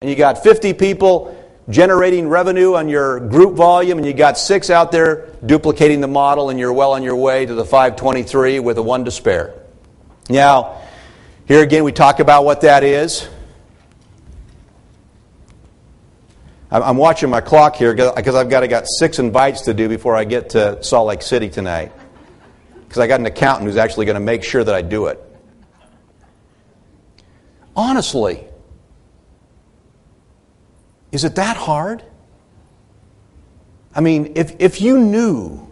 and you got 50 people generating revenue on your group volume, and you got 6 out there duplicating the model, and you're well on your way to the 523 with a 1 to spare. Now, here again we talk about what that is. I'm watching my clock here because I've got 6 invites to do before I get to Salt Lake City tonight. Because I got an accountant who's actually going to make sure that I do it. Honestly, is it that hard? I mean, if you knew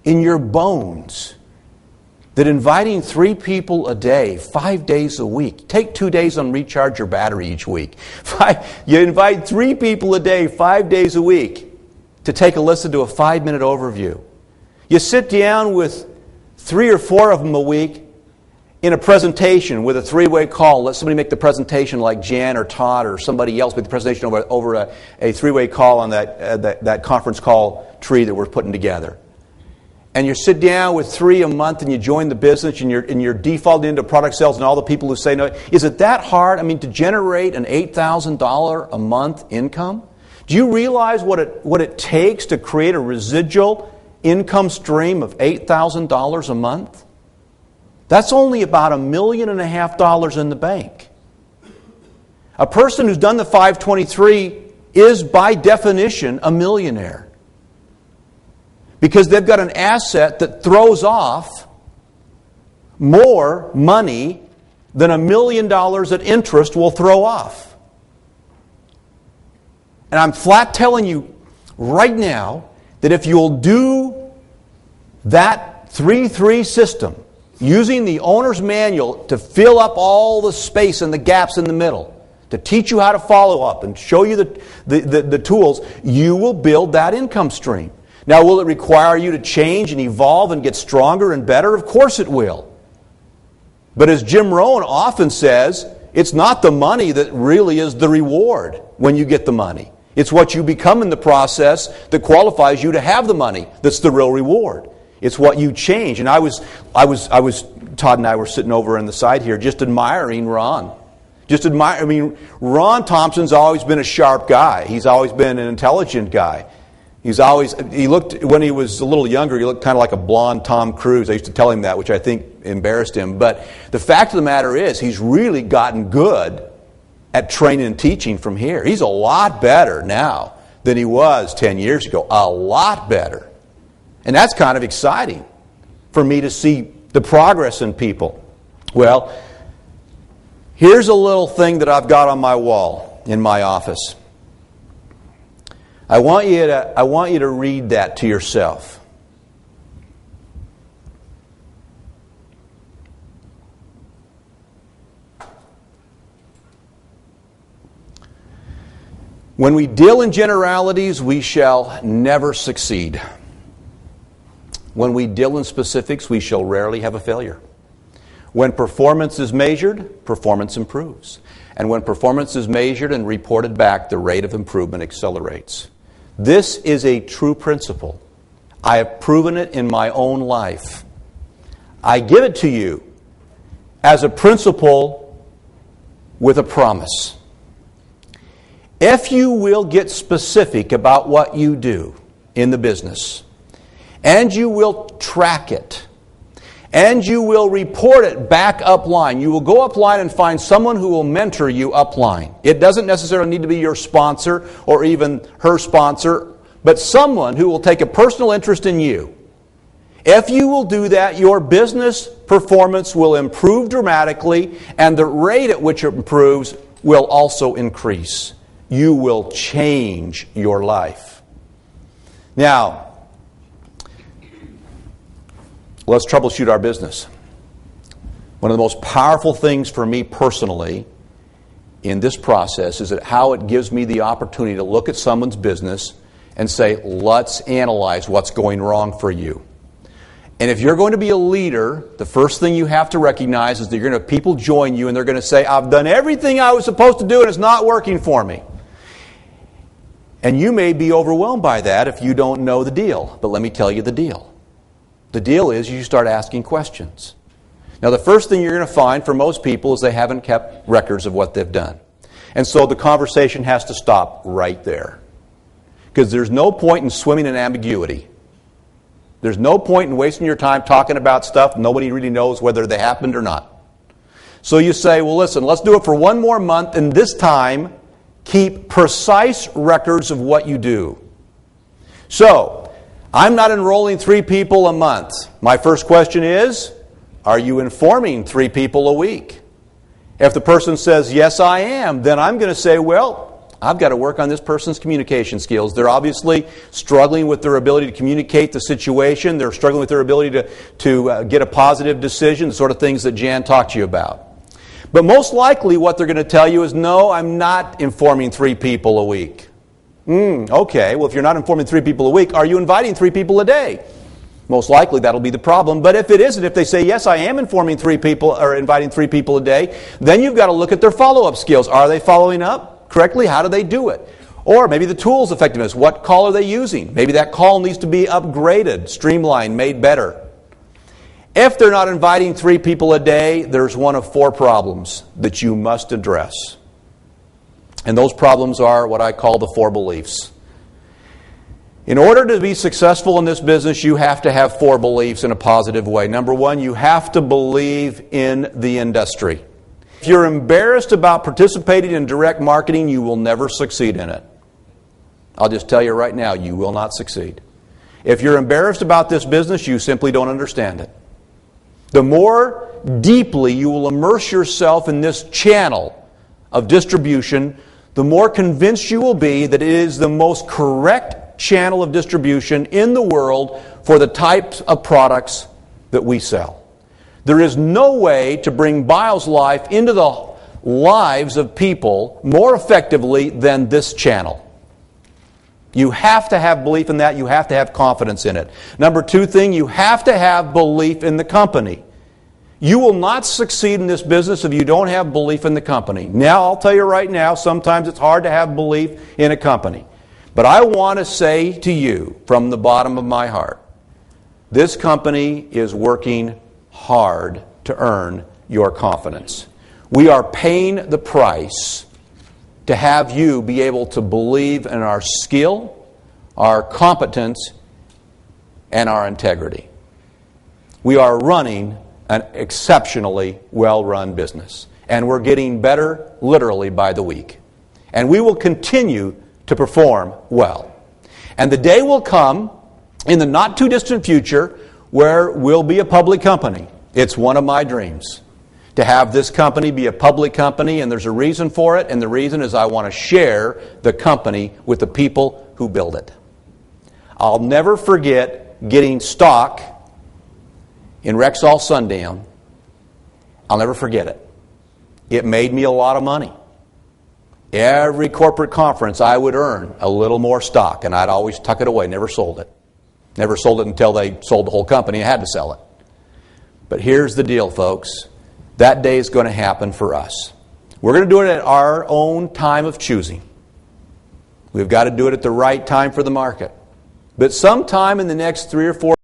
in your bones that inviting 3 people a day, 5 days a week, take 2 days on recharge your battery each week. You invite 3 people a day, 5 days a week to take a listen to a 5-minute overview. You sit down with 3 or 4 of them a week in a presentation with a 3-way call. Let somebody make the presentation like Jan or Todd or somebody else make the presentation over a 3-way call on that conference call tree that we're putting together. And you sit down with 3 a month and you join the business and you're defaulted into product sales and all the people who say no. Is it that hard? I mean, to generate an $8,000 a month income? Do you realize what it takes to create a residual income stream of $8,000 a month? That's only about $1.5 million in the bank. A person who's done the 523 is by definition a millionaire. Because they've got an asset that throws off more money than $1 million at interest will throw off. And I'm flat telling you right now that if you'll do that 3-3 system, using the owner's manual to fill up all the space and the gaps in the middle, to teach you how to follow up and show you the tools, you will build that income stream. Now, will it require you to change and evolve and get stronger and better? Of course it will. But as Jim Rohn often says, it's not the money that really is the reward when you get the money. It's what you become in the process that qualifies you to have the money that's the real reward. It's what you change. And I was Todd and I were sitting over on the side here just admiring Ron. Ron Thompson's always been a sharp guy. He's always been an intelligent guy. He looked, when he was a little younger, he looked kind of like a blonde Tom Cruise. I used to tell him that, which I think embarrassed him. But the fact of the matter is, he's really gotten good at training and teaching from here. He's a lot better now than he was 10 years ago. A lot better. And that's kind of exciting for me to see the progress in people. Well, here's a little thing that I've got on my wall in my office. I want you to read that to yourself. When we deal in generalities, we shall never succeed. When we deal in specifics, we shall rarely have a failure. When performance is measured, performance improves. And when performance is measured and reported back, the rate of improvement accelerates. This is a true principle. I have proven it in my own life. I give it to you as a principle with a promise. If you will get specific about what you do in the business, and you will track it, and you will report it back upline. You will go upline and find someone who will mentor you upline. It doesn't necessarily need to be your sponsor or even her sponsor, but someone who will take a personal interest in you. If you will do that, your business performance will improve dramatically, and the rate at which it improves will also increase. You will change your life. Now, let's troubleshoot our business. One of the most powerful things for me personally in this process is that how it gives me the opportunity to look at someone's business and say, let's analyze what's going wrong for you. And if you're going to be a leader, the first thing you have to recognize is that you're going to have people join you and they're going to say, I've done everything I was supposed to do and it's not working for me. And you may be overwhelmed by that if you don't know the deal. But let me tell you the deal. The deal is you start asking questions. Now, the first thing you're going to find for most people is they haven't kept records of what they've done. And so the conversation has to stop right there. Because there's no point in swimming in ambiguity. There's no point in wasting your time talking about stuff nobody really knows whether they happened or not. So you say, well, listen, let's do it for one more month, and this time, keep precise records of what you do. So, I'm not enrolling 3 people a month. My first question is, are you informing 3 people a week? If the person says, yes, I am, then I'm going to say, well, I've got to work on this person's communication skills. They're obviously struggling with their ability to communicate the situation. They're struggling with their ability to get a positive decision, the sort of things that Jan talked to you about. But most likely what they're going to tell you is, no, I'm not informing 3 people a week. Okay, well, if you're not informing 3 people a week, are you inviting 3 people a day? Most likely that'll be the problem. But if it isn't, if they say, yes, I am informing 3 people or inviting 3 people a day, then you've got to look at their follow-up skills. Are they following up correctly? How do they do it? Or maybe the tools effectiveness. What call are they using? Maybe that call needs to be upgraded, streamlined, made better. If they're not inviting 3 people a day, there's one of 4 problems that you must address. And those problems are what I call the 4 beliefs. In order to be successful in this business, you have to have 4 beliefs in a positive way. Number 1, you have to believe in the industry. If you're embarrassed about participating in direct marketing, you will never succeed in it. I'll just tell you right now, you will not succeed. If you're embarrassed about this business, you simply don't understand it. The more deeply you will immerse yourself in this channel of distribution, the more convinced you will be that it is the most correct channel of distribution in the world for the types of products that we sell. There is no way to bring Bioslife into the lives of people more effectively than this channel. You have to have belief in that. You have to have confidence in it. Number 2 thing, you have to have belief in the company. You will not succeed in this business if you don't have belief in the company. Now, I'll tell you right now, sometimes it's hard to have belief in a company. But I want to say to you from the bottom of my heart, this company is working hard to earn your confidence. We are paying the price to have you be able to believe in our skill, our competence, and our integrity. We are running an exceptionally well-run business, and we're getting better literally by the week. And we will continue to perform well. And the day will come in the not-too-distant future where we'll be a public company. It's one of my dreams to have this company be a public company, and there's a reason for it, and the reason is I want to share the company with the people who build it. I'll never forget getting stock in Rexall Sundown. I'll never forget it. It made me a lot of money. Every corporate conference I would earn a little more stock, and I'd always tuck it away, never sold it. Never sold it until they sold the whole company. I had to sell it. But here's the deal, folks. That day is going to happen for us. We're going to do it at our own time of choosing. We've got to do it at the right time for the market. But sometime in the next 3 or 4